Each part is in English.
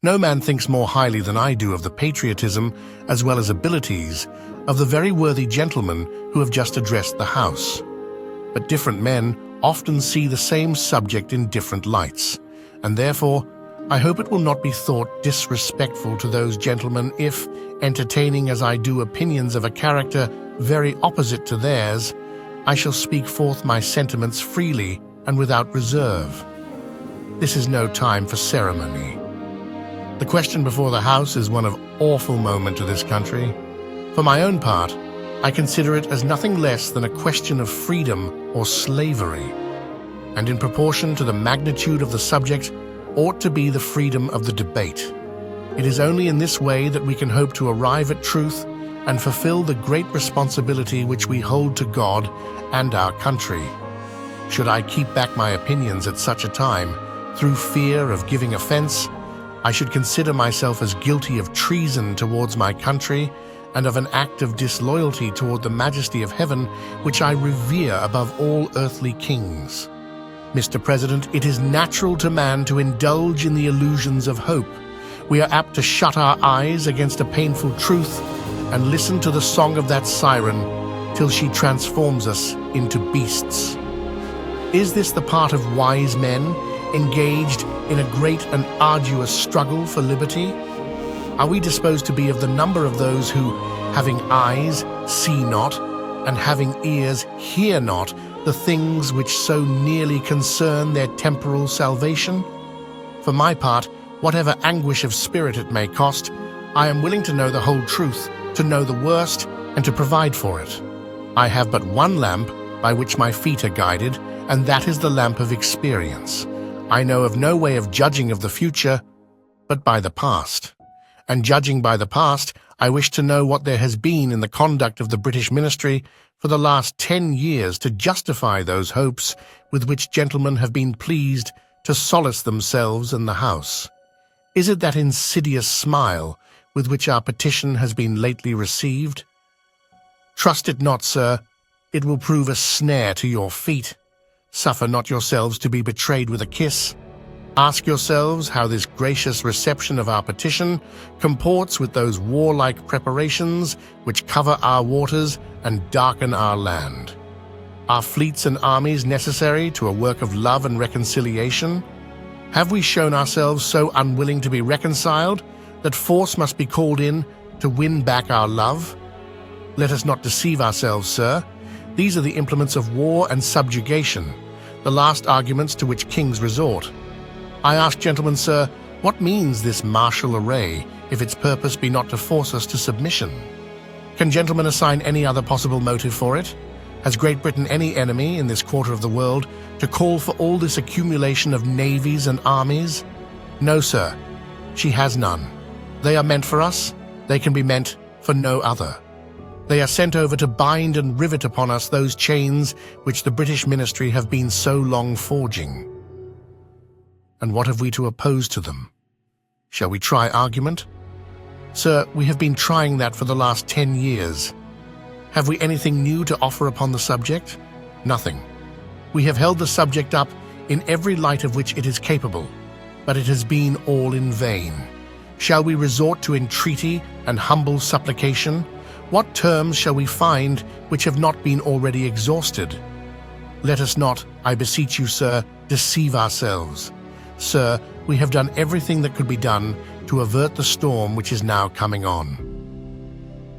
No man thinks more highly than I do of the patriotism, as well as abilities, of the very worthy gentlemen who have just addressed the House. But different men often see the same subject in different lights, and therefore I hope it will not be thought disrespectful to those gentlemen if, entertaining as I do opinions of a character very opposite to theirs, I shall speak forth my sentiments freely and without reserve. This is no time for ceremony. The question before the House is one of awful moment to this country. For my own part, I consider it as nothing less than a question of freedom or slavery, and in proportion to the magnitude of the subject ought to be the freedom of the debate. It is only in this way that we can hope to arrive at truth and fulfill the great responsibility which we hold to God and our country. Should I keep back my opinions at such a time, through fear of giving offense, I should consider myself as guilty of treason towards my country and of an act of disloyalty toward the majesty of heaven, which I revere above all earthly kings. Mr. President, it is natural to man to indulge in the illusions of hope. We are apt to shut our eyes against a painful truth and listen to the song of that siren till she transforms us into beasts. Is this the part of wise men engaged in a great and arduous struggle for liberty? Are we disposed to be of the number of those who, having eyes, see not, and having ears, hear not the things which so nearly concern their temporal salvation? For my part, whatever anguish of spirit it may cost, I am willing to know the whole truth, to know the worst, and to provide for it. I have but one lamp by which my feet are guided, and that is the lamp of experience. I know of no way of judging of the future, but by the past. And judging by the past, I wish to know what there has been in the conduct of the British ministry for the last 10 years to justify those hopes with which gentlemen have been pleased to solace themselves in the House. Is it that insidious smile with which our petition has been lately received? Trust it not, sir. It will prove a snare to your feet. Suffer not yourselves to be betrayed with a kiss. Ask yourselves how this gracious reception of our petition comports with those warlike preparations which cover our waters and darken our land. Are fleets and armies necessary to a work of love and reconciliation? Have we shown ourselves so unwilling to be reconciled that force must be called in to win back our love? Let us not deceive ourselves, sir. These are the implements of war and subjugation, the last arguments to which kings resort. I ask, gentlemen, sir, what means this martial array, if its purpose be not to force us to submission? Can gentlemen assign any other possible motive for it? Has Great Britain any enemy in this quarter of the world to call for all this accumulation of navies and armies? No, sir, she has none. They are meant for us, they can be meant for no other. They are sent over to bind and rivet upon us those chains which the British ministry have been so long forging. And what have we to oppose to them? Shall we try argument? Sir, we have been trying that for the last 10 years. Have we anything new to offer upon the subject? Nothing. We have held the subject up in every light of which it is capable, but it has been all in vain. Shall we resort to entreaty and humble supplication? What terms shall we find which have not been already exhausted? Let us not, I beseech you, sir, deceive ourselves. Sir, we have done everything that could be done to avert the storm which is now coming on.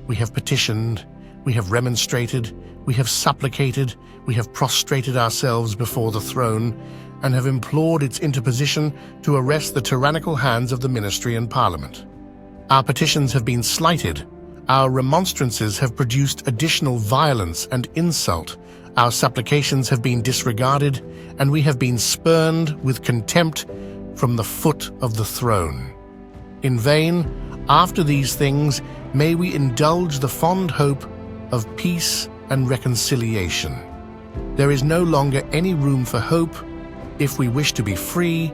We have petitioned, we have remonstrated, we have supplicated, we have prostrated ourselves before the throne, and have implored its interposition to arrest the tyrannical hands of the ministry and Parliament. Our petitions have been slighted. Our remonstrances have produced additional violence and insult. Our supplications have been disregarded, and we have been spurned with contempt from the foot of the throne. In vain, after these things, may we indulge the fond hope of peace and reconciliation. There is no longer any room for hope if we wish to be free,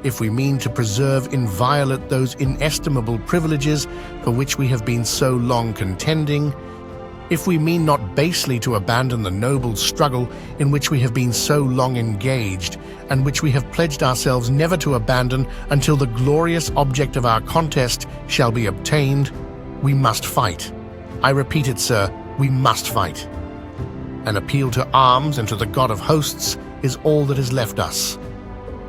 if we mean to preserve inviolate those inestimable privileges for which we have been so long contending, if we mean not basely to abandon the noble struggle in which we have been so long engaged, and which we have pledged ourselves never to abandon until the glorious object of our contest shall be obtained, we must fight. I repeat it, sir, we must fight. An appeal to arms and to the God of hosts is all that is left us.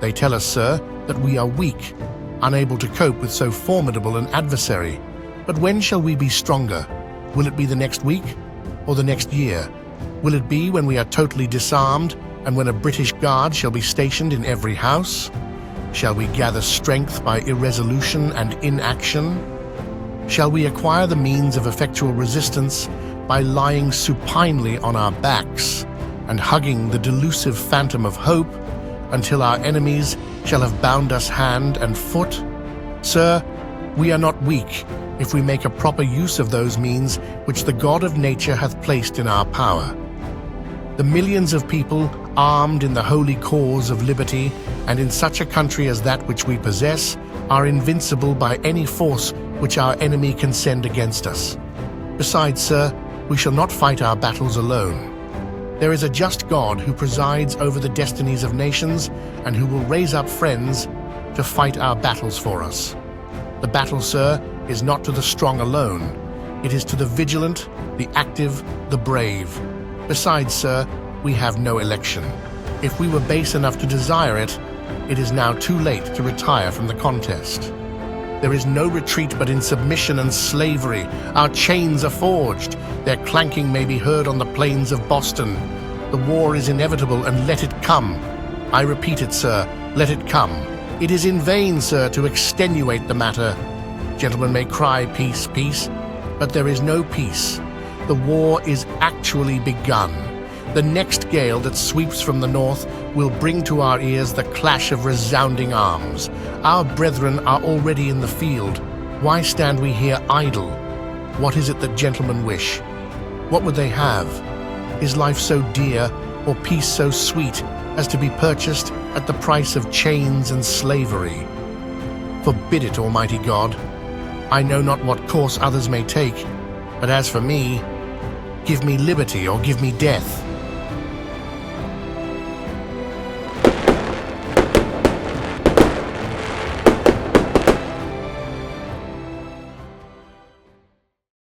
They tell us, sir, that we are weak, unable to cope with so formidable an adversary. But when shall we be stronger? Will it be the next week or the next year? Will it be when we are totally disarmed and when a British guard shall be stationed in every house? Shall we gather strength by irresolution and inaction? Shall we acquire the means of effectual resistance by lying supinely on our backs and hugging the delusive phantom of hope until our enemies shall have bound us hand and foot? Sir, we are not weak if we make a proper use of those means which the God of nature hath placed in our power. The millions of people armed in the holy cause of liberty and in such a country as that which we possess are invincible by any force which our enemy can send against us. Besides, sir, we shall not fight our battles alone. There is a just God who presides over the destinies of nations and who will raise up friends to fight our battles for us. The battle, sir, is not to the strong alone. It is to the vigilant, the active, the brave. Besides, sir, we have no election. If we were base enough to desire it, it is now too late to retire from the contest. There is no retreat but in submission and slavery. Our chains are forged. Their clanking may be heard on the plains of Boston. The war is inevitable, and let it come. I repeat it, sir, let it come. It is in vain, sir, to extenuate the matter. Gentlemen may cry peace, peace, but there is no peace. The war is actually begun. The next gale that sweeps from the north will bring to our ears the clash of resounding arms. Our brethren are already in the field. Why stand we here idle? What is it that gentlemen wish? What would they have? Is life so dear, or peace so sweet, as to be purchased at the price of chains and slavery? Forbid it, Almighty God. I know not what course others may take, but as for me, give me liberty or give me death.